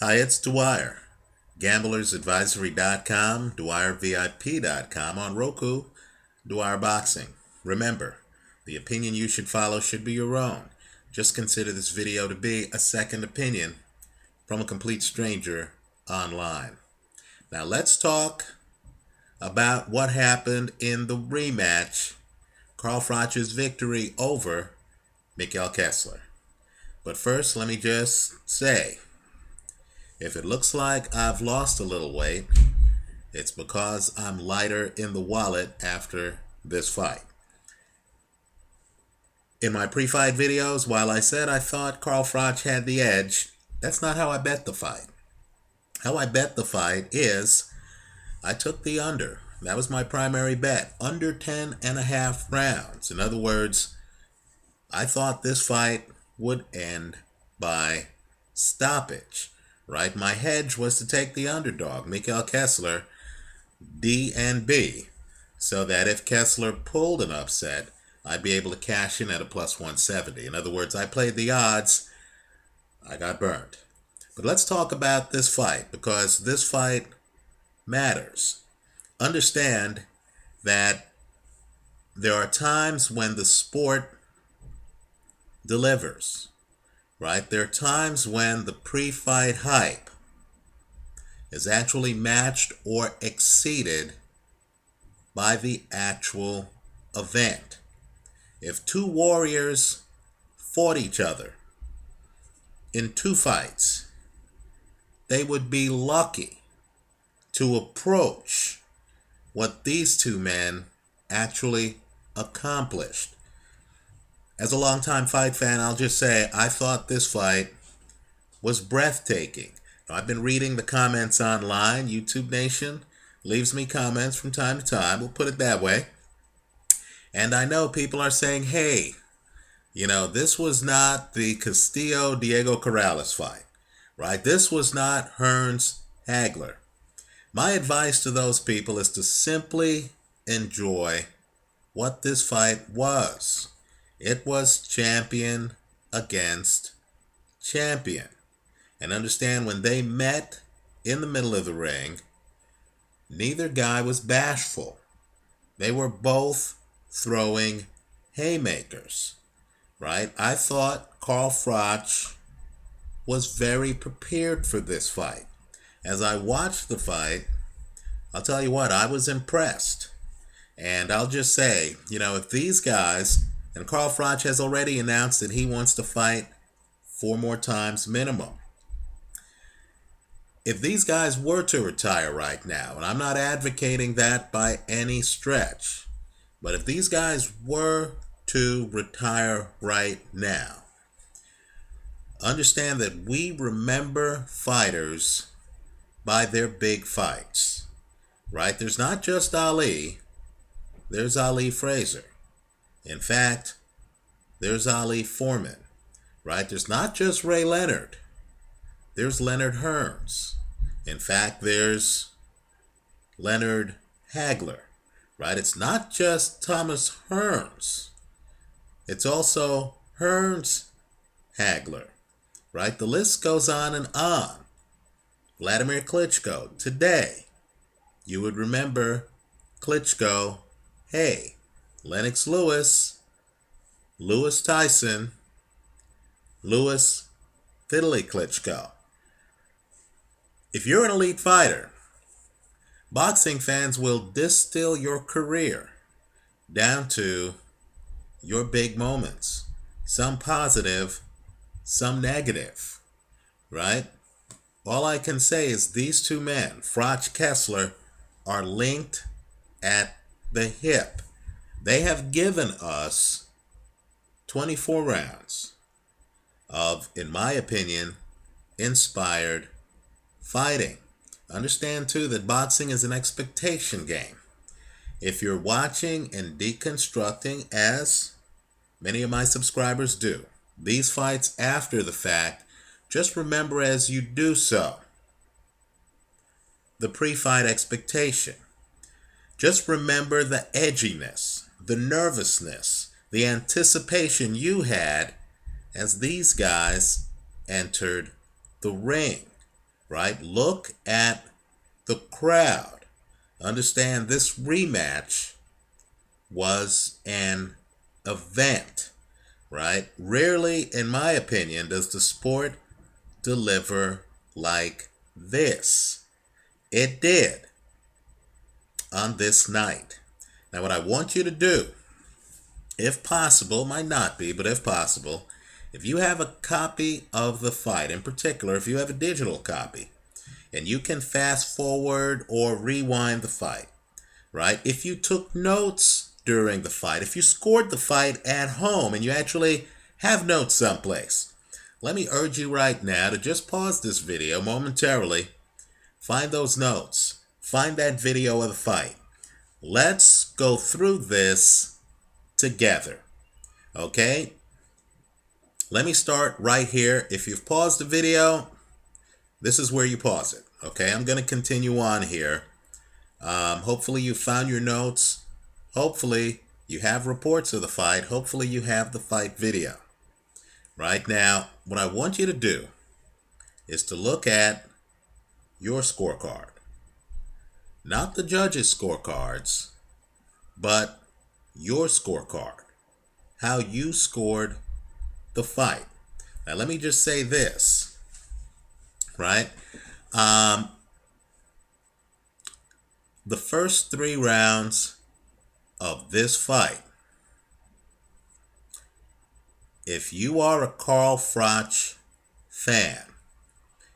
Hi, it's Dwyer. GamblersAdvisory.com, DwyerVIP.com, on Roku, Dwyer Boxing. Remember, the opinion you should follow should be your own. Just consider this video to be a second opinion from a complete stranger online. Now let's talk about what happened in the rematch, Carl Froch's victory over Mikkel Kessler. But first, let me just say, if it looks like I've lost a little weight, it's because I'm lighter in the wallet after this fight. In my pre-fight videos, while I said I thought Carl Froch had the edge, that's not how I bet the fight. How I bet the fight is I took the under. That was my primary bet. Under 10.5 rounds. In other words, I thought this fight would end by stoppage. Right? My hedge was to take the underdog, Mikkel Kessler, D and B, so that if Kessler pulled an upset, I'd be able to cash in at a plus 170. In other words, I played the odds. I got burned. But let's talk about this fight, because this fight matters. Understand that there are times when the sport delivers. Right? There are times when the pre-fight hype is actually matched or exceeded by the actual event. If two warriors fought each other in two fights, they would be lucky to approach what these two men actually accomplished. As a longtime fight fan, I'll just say I thought this fight was breathtaking. I've been reading the comments online. YouTube Nation leaves me comments from time to time. We'll put it that way. And I know people are saying, hey, this was not the Castillo-Diego Corrales fight, right? This was not Hearns-Hagler. My advice to those people is to simply enjoy what this fight was. It was champion against champion. And understand, when they met in the middle of the ring, neither guy was bashful. They were both throwing haymakers, right? I thought Carl Froch was very prepared for this fight. As I watched the fight, I'll tell you what, I was impressed. And I'll just say, if these guys... And Carl Froch has already announced that he wants to fight 4 more times minimum. If these guys were to retire right now, and I'm not advocating that by any stretch, but if these guys were to retire right now, understand that we remember fighters by their big fights, right? There's not just Ali, there's Ali Frazier. In fact, there's Ali Foreman, right? There's not just Ray Leonard. There's Leonard Hearns. In fact, there's Leonard Hagler, right? It's not just Thomas Hearns. It's also Hearns Hagler, right? The list goes on and on. Vladimir Klitschko. Today, you would remember Klitschko, hey, Lennox Lewis, Lewis Tyson, Lewis Fiddly Klitschko. If you're an elite fighter, boxing fans will distill your career down to your big moments. Some positive, some negative, right? All I can say is these two men, Froch Kessler, are linked at the hip. They have given us 24 rounds of, in my opinion, inspired fighting. Understand, too, that boxing is an expectation game. If you're watching and deconstructing, as many of my subscribers do, these fights after the fact, just remember as you do so the pre-fight expectation. Just remember the edginess, the nervousness, the anticipation you had as these guys entered the ring. right? Look at the crowd. Understand this rematch was an event, right? Rarely, in my opinion, does the sport deliver like this. It did on this night. Now, what I want you to do, if possible, might not be, but if possible, if you have a copy of the fight, in particular, if you have a digital copy, and you can fast forward or rewind the fight, right? If you took notes during the fight, if you scored the fight at home and you actually have notes someplace, let me urge you right now to just pause this video momentarily, find those notes, find that video of the fight. Let's go through this together, okay? Let me start right here. If you've paused the video, this is where you pause it, okay? I'm going to continue on here. Hopefully you found your notes. Hopefully you have reports of the fight. Hopefully you have the fight video. Right now, what I want you to do is to look at your scorecard. Not the judges' scorecards, but your scorecard. How you scored the fight. Now let me just say this, right? The first 3 rounds of this fight, if you are a Carl Froch fan,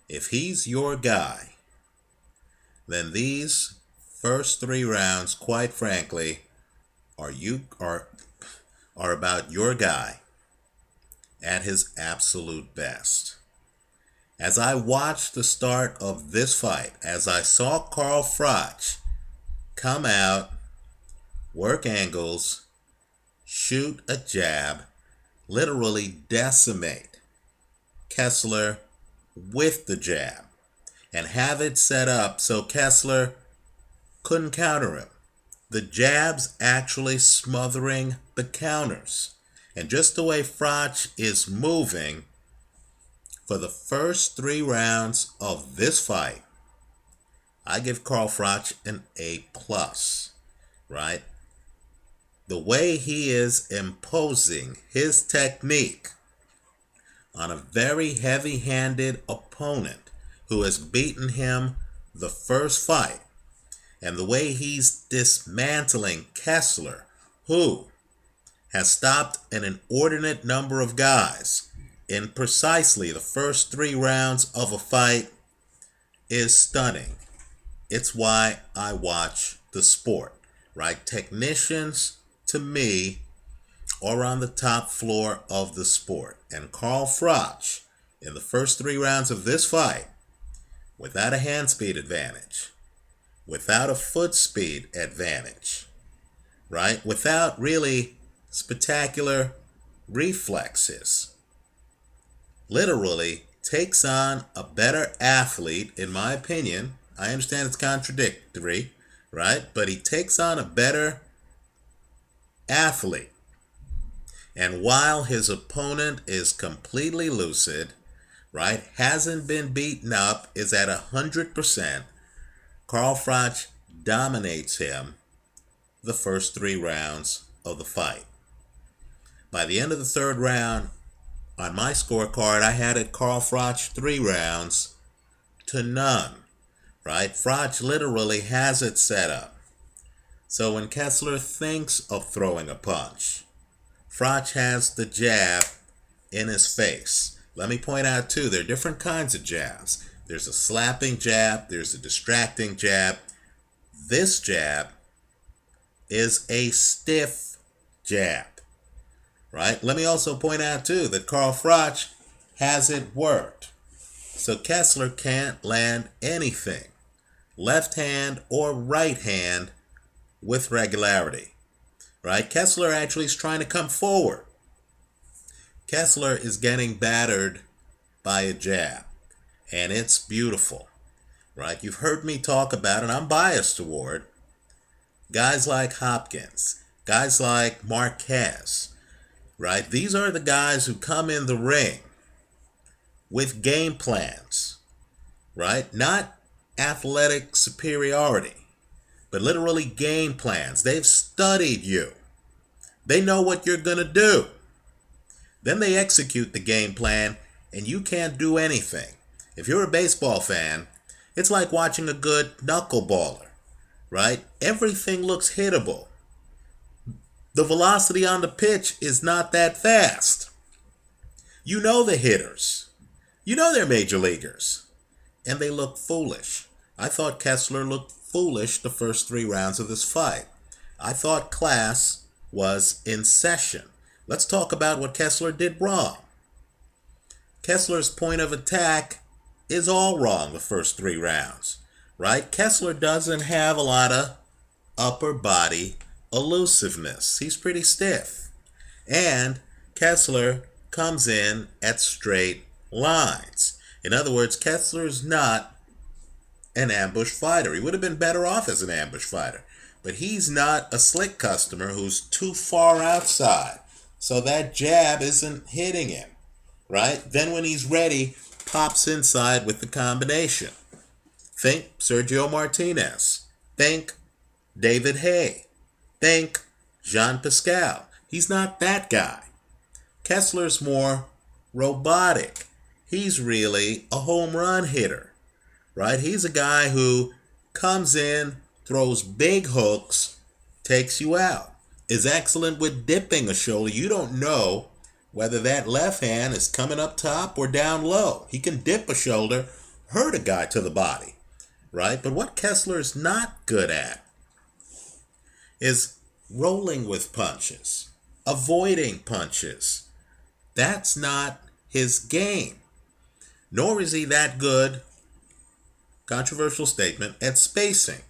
if he's your guy, then these first 3 rounds, quite frankly, are about your guy at his absolute best. As I watched the start of this fight, as I saw Carl Froch come out, work angles, shoot a jab, literally decimate Kessler with the jab, and have it set up so Kessler couldn't counter him. The jabs actually smothering the counters. And just the way Froch is moving for the first 3 rounds of this fight, I give Carl Froch an A+, right? The way he is imposing his technique on a very heavy-handed opponent who has beaten him the first fight, and the way he's dismantling Kessler, who has stopped an inordinate number of guys in precisely the first 3 rounds of a fight, is stunning. It's why I watch the sport, right? Technicians, to me, are on the top floor of the sport. And Carl Froch, in the first 3 rounds of this fight, without a hand speed advantage, without a foot speed advantage, right? Without really spectacular reflexes, literally takes on a better athlete, in my opinion. I understand it's contradictory, right? But he takes on a better athlete. And while his opponent is completely lucid, right, hasn't been beaten up, is at 100%, Carl Froch dominates him the first 3 rounds of the fight. By the end of the 3rd round, on my scorecard, I had it Carl Froch 3 rounds to none. Right? Froch literally has it set up. So when Kessler thinks of throwing a punch, Froch has the jab in his face. Let me point out too, there are different kinds of jabs. There's a slapping jab, there's a distracting jab. This jab is a stiff jab. Right? Let me also point out too that Carl Froch has it worked. So Kessler can't land anything, left hand or right hand, with regularity. Right? Kessler actually is trying to come forward. Kessler is getting battered by a jab, and it's beautiful. Right? You've heard me talk about, and I'm biased toward, guys like Hopkins, guys like Marquez. Right? These are the guys who come in the ring with game plans, right? Not athletic superiority, but literally game plans. They've studied you. They know what you're going to do. Then they execute the game plan, and you can't do anything. If you're a baseball fan, it's like watching a good knuckleballer, right? Everything looks hittable. The velocity on the pitch is not that fast. You know the hitters. You know they're major leaguers. And they look foolish. I thought Kessler looked foolish the first 3 rounds of this fight. I thought class was in session. Let's talk about what Kessler did wrong. Kessler's point of attack is all wrong the first 3 rounds, right? Kessler doesn't have a lot of upper body elusiveness. He's pretty stiff. And Kessler comes in at straight lines. In other words, Kessler's not an ambush fighter. He would have been better off as an ambush fighter. But he's not a slick customer who's too far outside. So that jab isn't hitting him, right? Then when he's ready, pops inside with the combination. Think Sergio Martinez. Think David Hay. Think Jean Pascal. He's not that guy. Kessler's more robotic. He's really a home run hitter, right? He's a guy who comes in, throws big hooks, takes you out. Is excellent with dipping a shoulder. You don't know whether that left hand is coming up top or down low. He can dip a shoulder, hurt a guy to the body, right? But what Kessler's not good at is rolling with punches, avoiding punches. That's not his game. Nor is he that good, controversial statement, at spacing.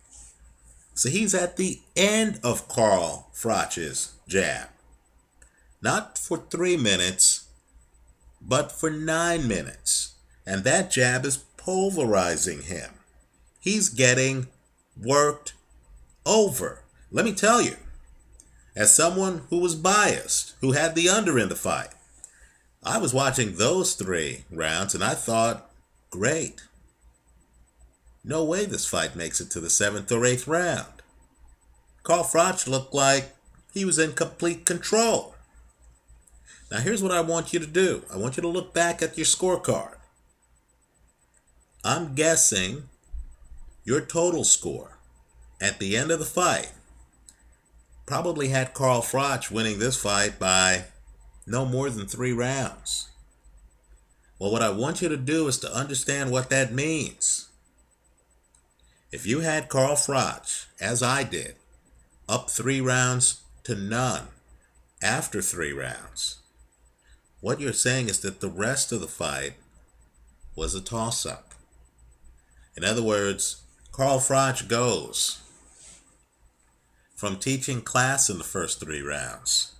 So he's at the end of Carl Froch's jab. Not for 3 minutes, but for 9 minutes. And that jab is pulverizing him. He's getting worked over. Let me tell you, as someone who was biased, who had the under in the fight, I was watching those 3 rounds and I thought, great. No way this fight makes it to the 7th or 8th round. Carl Froch looked like he was in complete control. Now here's what I want you to do. I want you to look back at your scorecard. I'm guessing your total score at the end of the fight probably had Carl Froch winning this fight by no more than 3 rounds. Well, what I want you to do is to understand what that means. If you had Carl Froch, as I did, up 3 rounds to none after 3 rounds, what you're saying is that the rest of the fight was a toss-up. In other words, Carl Froch goes from teaching class in the first 3 rounds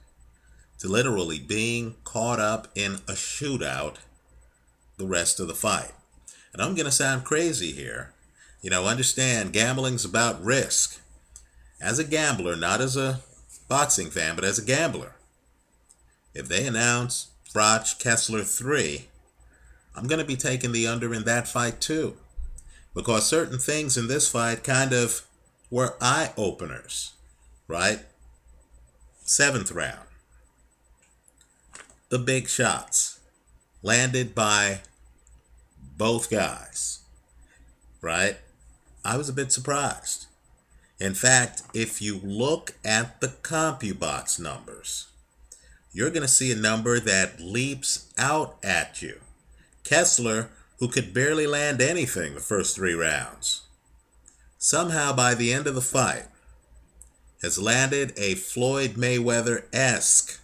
to literally being caught up in a shootout the rest of the fight. And I'm going to sound crazy here. Understand gambling's about risk. As a gambler, not as a boxing fan, but as a gambler, if they announce Froch Kessler 3, I'm going to be taking the under in that fight too. Because certain things in this fight kind of were eye-openers, right? 7th round. The big shots landed by both guys, right? I was a bit surprised. In fact, if you look at the CompuBox numbers, you're going to see a number that leaps out at you. Kessler, who could barely land anything the first 3 rounds, somehow by the end of the fight has landed a Floyd Mayweather-esque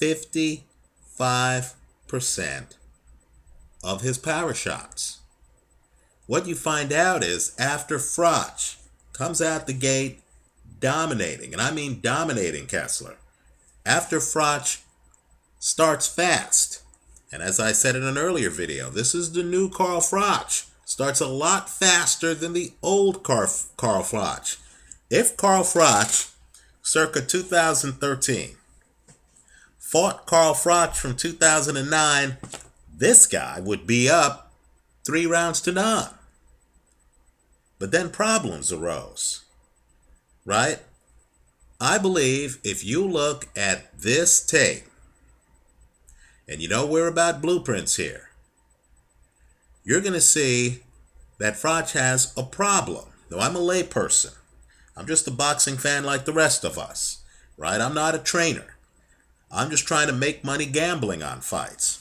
55% of his power shots. What you find out is after Froch comes out the gate dominating, and I mean dominating Kessler, after Froch starts fast, and as I said in an earlier video, this is the new Carl Froch, starts a lot faster than the old Carl Froch. If Carl Froch, circa 2013, fought Carl Froch from 2009, this guy would be up 3 rounds to none. But then problems arose, right? I believe if you look at this tape, and you know we're about blueprints here, you're going to see that Froch has a problem. Now, I'm a layperson. I'm just a boxing fan like the rest of us, right? I'm not a trainer. I'm just trying to make money gambling on fights.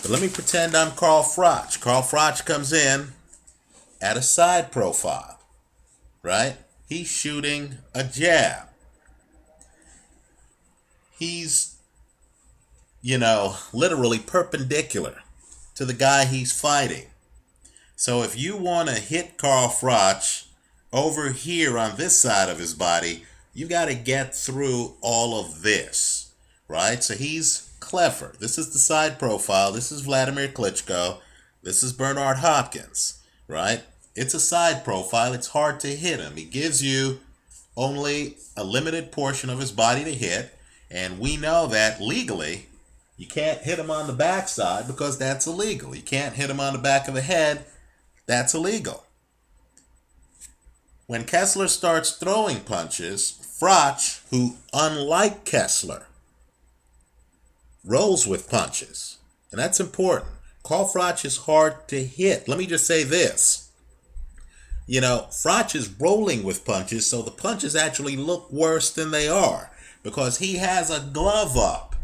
But let me pretend I'm Carl Froch. Carl Froch comes in at a side profile, right? He's shooting a jab. He's, literally perpendicular to the guy he's fighting. So if you want to hit Carl Froch over here on this side of his body, you got to get through all of this, right? So he's clever. This is the side profile. This is Vladimir Klitschko. This is Bernard Hopkins, right? It's a side profile. It's hard to hit him. He gives you only a limited portion of his body to hit, and we know that legally you can't hit him on the backside because that's illegal. You can't hit him on the back of the head. That's illegal. When Kessler starts throwing punches, Froch, who unlike Kessler, rolls with punches. And that's important. Carl Froch is hard to hit. Let me just say this. Froch is rolling with punches, so the punches actually look worse than they are because he has a glove up.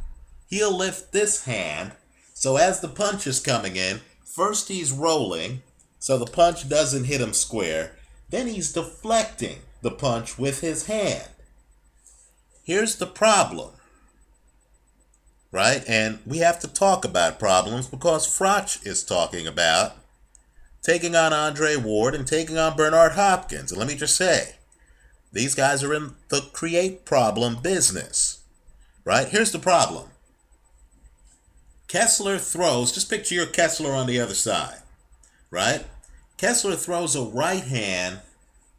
He'll lift this hand, so as the punch is coming in, first he's rolling, so the punch doesn't hit him square. Then he's deflecting the punch with his hand. Here's the problem, right? And we have to talk about problems because Froch is talking about taking on Andre Ward and taking on Bernard Hopkins. And let me just say, these guys are in the create problem business, right? Here's the problem. Kessler throws, just picture your Kessler on the other side, right? Kessler throws a right hand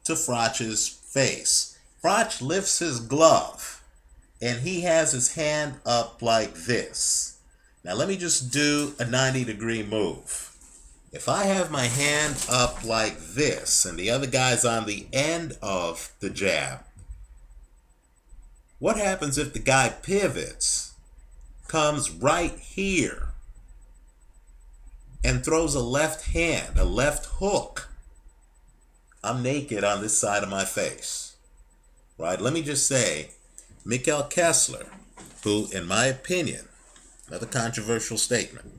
to Froch's face. Froch lifts his glove, and he has his hand up like this. Now let me just do a 90-degree move. If I have my hand up like this, and the other guy's on the end of the jab, what happens if the guy pivots, comes right here, and throws a left hand, a left hook? I'm naked on this side of my face, right? Let me just say, Mikkel Kessler, who, in my opinion, another controversial statement,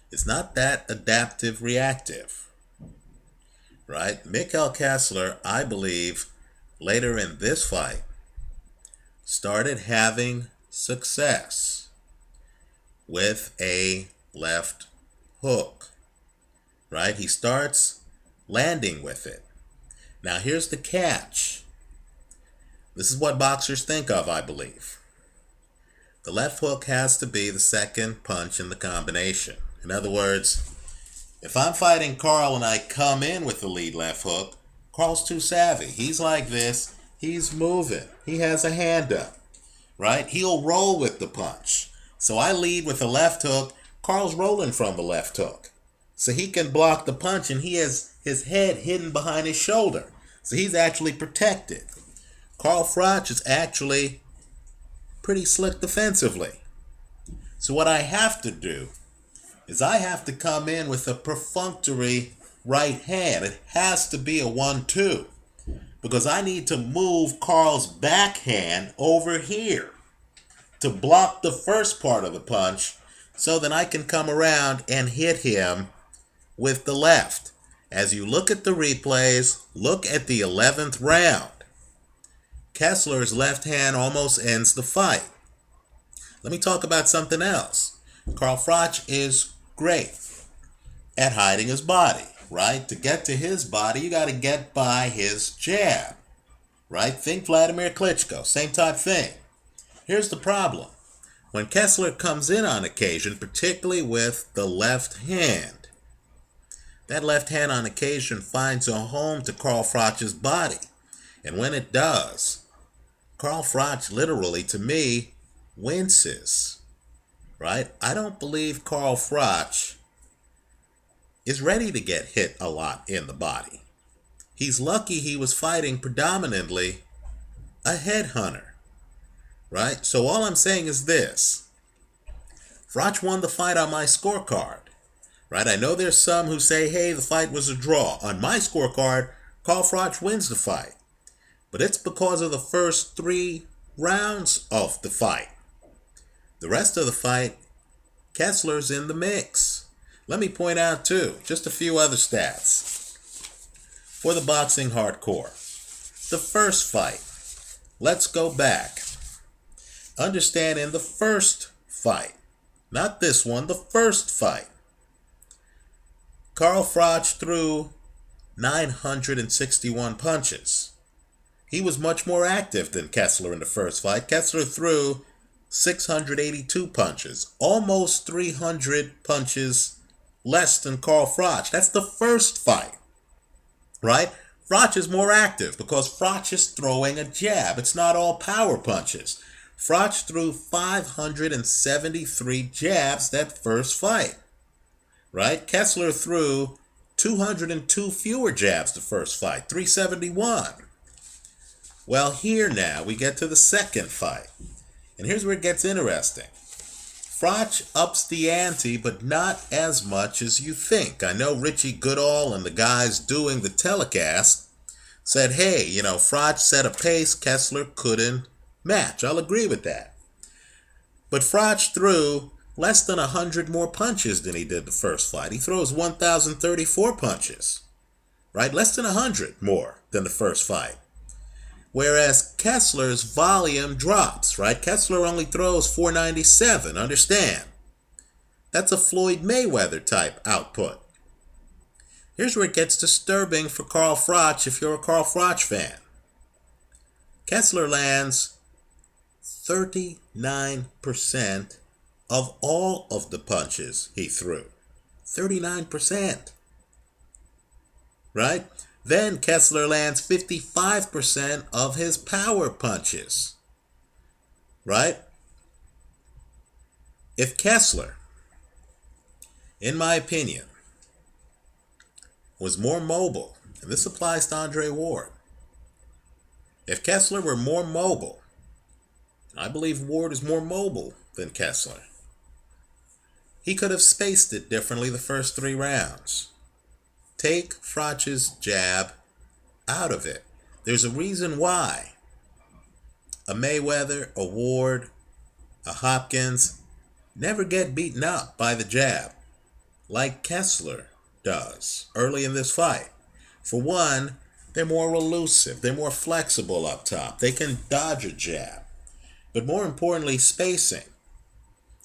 is not that adaptive reactive, right? Mikkel Kessler, I believe, later in this fight, started having success with a left hook, right? He starts landing with it. Now here's the catch. This is what boxers think of, I believe. The left hook has to be the second punch in the combination. In other words, if I'm fighting Carl and I come in with the lead left hook, Carl's too savvy. He's like this. He's moving. He has a hand up, right? He'll roll with the punch. So I lead with the left hook. Carl's rolling from the left hook. So he can block the punch, and he has his head hidden behind his shoulder. So he's actually protected. Carl Froch is actually pretty slick defensively. So what I have to do is I have to come in with a perfunctory right hand. It has to be a 1-2 because I need to move Carl's backhand over here to block the first part of the punch so that I can come around and hit him with the left. As you look at the replays, look at the 11th round. Kessler's left hand almost ends the fight. Let me talk about something else. Carl Froch is great at hiding his body, right? To get to his body, you got to get by his jab, right? Think Vladimir Klitschko, same type thing. Here's the problem. When Kessler comes in on occasion, particularly with the left hand, that left hand on occasion finds a home to Carl Froch's body. And when it does, Carl Froch literally, to me, winces, right? I don't believe Carl Froch is ready to get hit a lot in the body. He's lucky he was fighting predominantly a headhunter, right? So all I'm saying is this. Froch won the fight on my scorecard, right? I know there's some who say, hey, the fight was a draw. On my scorecard, Carl Froch wins the fight. But it's because of the first 3 rounds of the fight. The rest of the fight, Kessler's in the mix. Let me point out, too, just a few other stats for the boxing hardcore. The first fight, let's go back. Understand, in the first fight, not this one, the first fight, Carl Froch threw 961 punches. He was much more active than Kessler in the first fight. Kessler threw 682 punches, almost 300 punches less than Carl Froch. That's the first fight, right? Froch is more active because Froch is throwing a jab. It's not all power punches. Froch threw 573 jabs that first fight, right? Kessler threw 202 fewer jabs the first fight, 371. Well, here now we get to the second fight. And here's where it gets interesting. Froch ups the ante, but not as much as you think. I know Richie Goodall and the guys doing the telecast said, hey, Froch set a pace Kessler couldn't match. I'll agree with that. But Froch threw less than 100 more punches than he did the first fight. He throws 1,034 punches, right? Less than 100 more than the first fight. Whereas Kessler's volume drops, right? Kessler only throws 497, understand? That's a Floyd Mayweather type output. Here's where it gets disturbing for Carl Froch if you're a Carl Froch fan. Kessler lands 39% of all of the punches he threw. 39%. Right? Then Kessler lands 55% of his power punches. Right? If Kessler, in my opinion, was more mobile, and this applies to Andre Ward, if Kessler were more mobile, I believe Ward is more mobile than Kessler, he could have spaced it differently the first 3 rounds. Take Froch's jab out of it. There's a reason why a Mayweather, a Ward, a Hopkins never get beaten up by the jab like Kessler does early in this fight. For one, they're more elusive. They're more flexible up top. They can dodge a jab. But more importantly, spacing.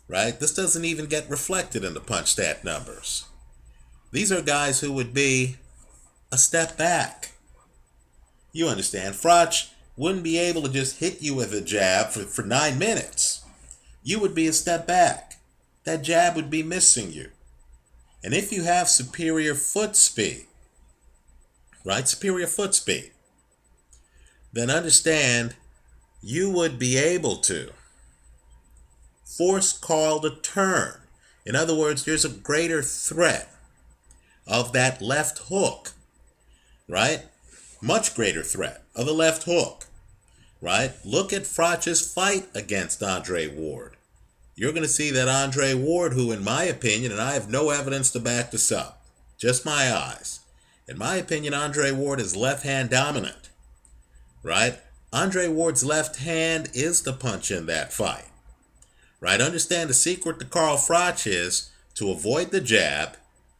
Right? This doesn't even get reflected in the punch stat numbers. These are guys who would be a step back. You understand? Froch wouldn't be able to just hit you with a jab for 9 minutes. You would be a step back. That jab would be missing you. And if you have superior foot speed, right? Superior foot speed, then understand you would be able to force Carl to turn. In other words, there's a greater threat of that left hook, right? Much greater threat of the left hook, right? Look at Froch's fight against Andre Ward. You're going to see that Andre Ward, who in my opinion, and I have no evidence to back this up, just my eyes, in my opinion, Andre Ward is left-hand dominant, right? Andre Ward's left hand is the punch in that fight, right? Understand the secret to Carl Froch is to avoid the jab.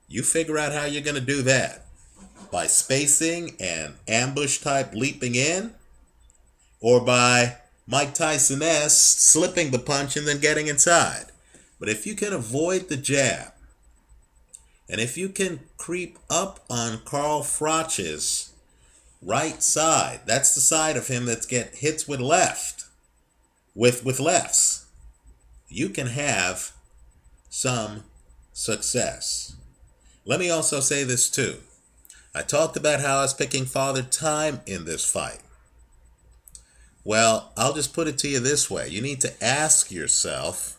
You figure out how you're going to do that by spacing and ambush type leaping in, or by Mike Tyson-esque slipping the punch and then getting inside. But if you can avoid the jab, and if you can creep up on Carl Froch's right side, that's the side of him that hits with lefts, you can have some success. Let me also say this too. I talked about how I was picking Father Time in this fight. Well, I'll just put it to you this way. You need to ask yourself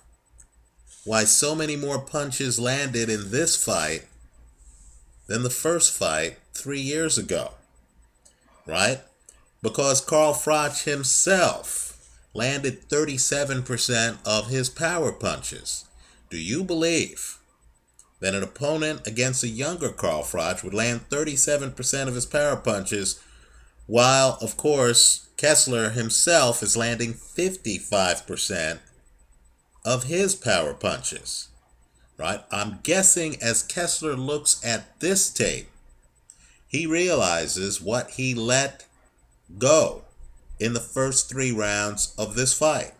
why so many more punches landed in this fight than the first fight 3 years ago, right? Because Carl Froch himself landed 37% of his power punches. Do you believe that an opponent against a younger Carl Froch would land 37% of his power punches, while, of course, Kessler himself is landing 55% of his power punches, right? I'm guessing as Kessler looks at this tape, he realizes what he let go in the first 3 rounds of this fight.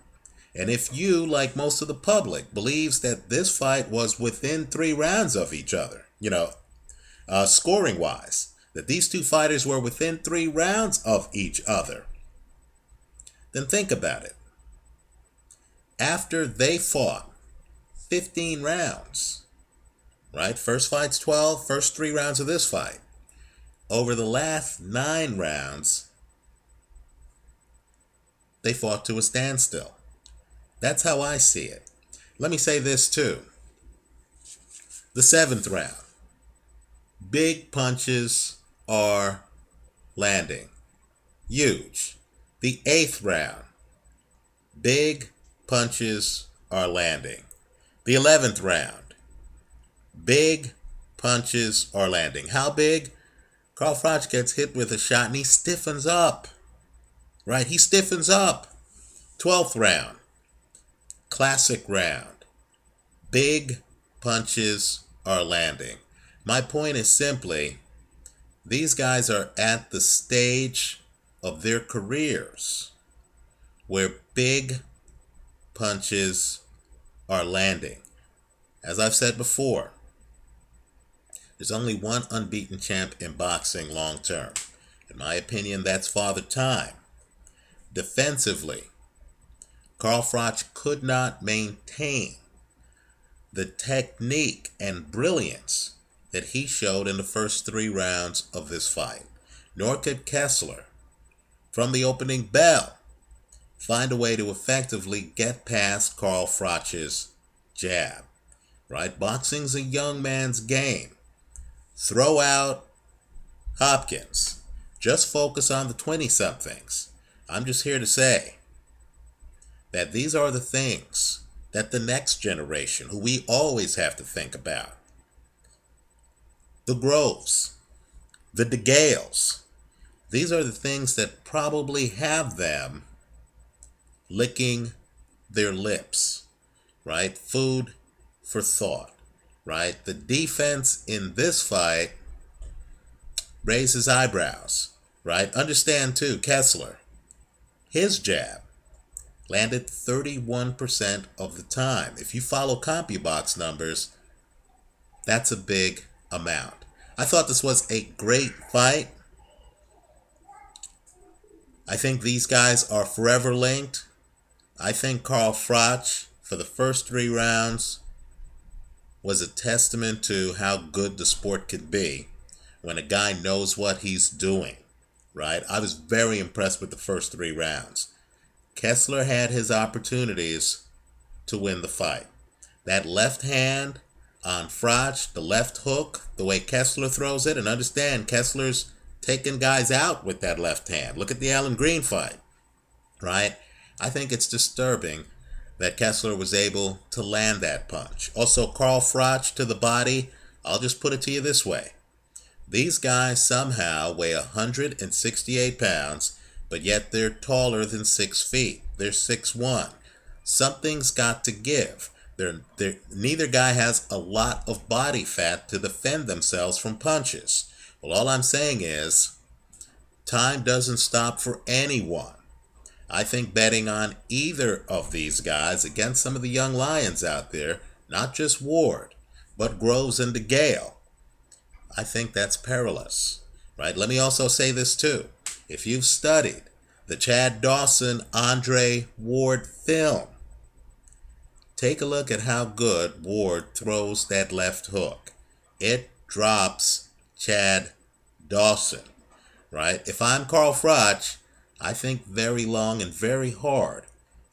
And if you, like most of the public, believes that this fight was within 3 rounds of each other, scoring-wise, that these two fighters were within 3 rounds of each other, then think about it. After they fought 15 rounds, right? First fight's 12, first 3 rounds of this fight. Over the last 9 rounds, they fought to a standstill. That's how I see it. Let me say this too. The 7th round, big punches are landing. Huge. The 8th round, big punches are landing. The 11th round, big punches are landing. How big? Carl Froch gets hit with a shot and he stiffens up. Right? He stiffens up. 12th round, classic round. Big punches are landing. My point is simply, these guys are at the stage of their careers where big punches are landing. As I've said before, there's only one unbeaten champ in boxing long term. In my opinion, that's Father Time. Defensively, Carl Froch could not maintain the technique and brilliance that he showed in the first 3 rounds of this fight. Nor could Kessler, from the opening bell, find a way to effectively get past Carl Froch's jab. Right? Boxing's a young man's game. Throw out Hopkins. Just focus on the 20-somethings. I'm just here to say that these are the things that the next generation, who we always have to think about, the Groves, the DeGales, these are the things that probably have them licking their lips, right? Food for thought, right? The defense in this fight raises eyebrows, right? Understand too, Kessler, his jab landed 31% of the time. If you follow CompuBox numbers, that's a big amount. I thought this was a great fight. I think these guys are forever linked. I think Carl Froch, for the first 3 rounds, was a testament to how good the sport could be when a guy knows what he's doing, right? I was very impressed with the first 3 rounds. Kessler had his opportunities to win the fight. That left hand on Froch, the left hook, the way Kessler throws it, and understand Kessler's taking guys out with that left hand. Look at the Alan Green fight, right? I think it's disturbing that Kessler was able to land that punch. Also, Carl Froch to the body, I'll just put it to you this way. These guys somehow weigh 168 pounds, but yet they're taller than 6 feet. They're 6'1". Something's got to give. Neither guy has a lot of body fat to defend themselves from punches. Well, all I'm saying is, time doesn't stop for anyone. I think betting on either of these guys against some of the young lions out there, not just Ward, but Groves and DeGale, I think that's perilous, right? Let me also say this too. If you've studied the Chad Dawson-Andre Ward film, take a look at how good Ward throws that left hook. It drops Chad Dawson, right? If I'm Carl Froch, I think very long and very hard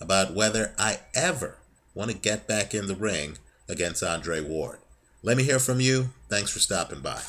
about whether I ever want to get back in the ring against Andre Ward. Let me hear from you. Thanks for stopping by.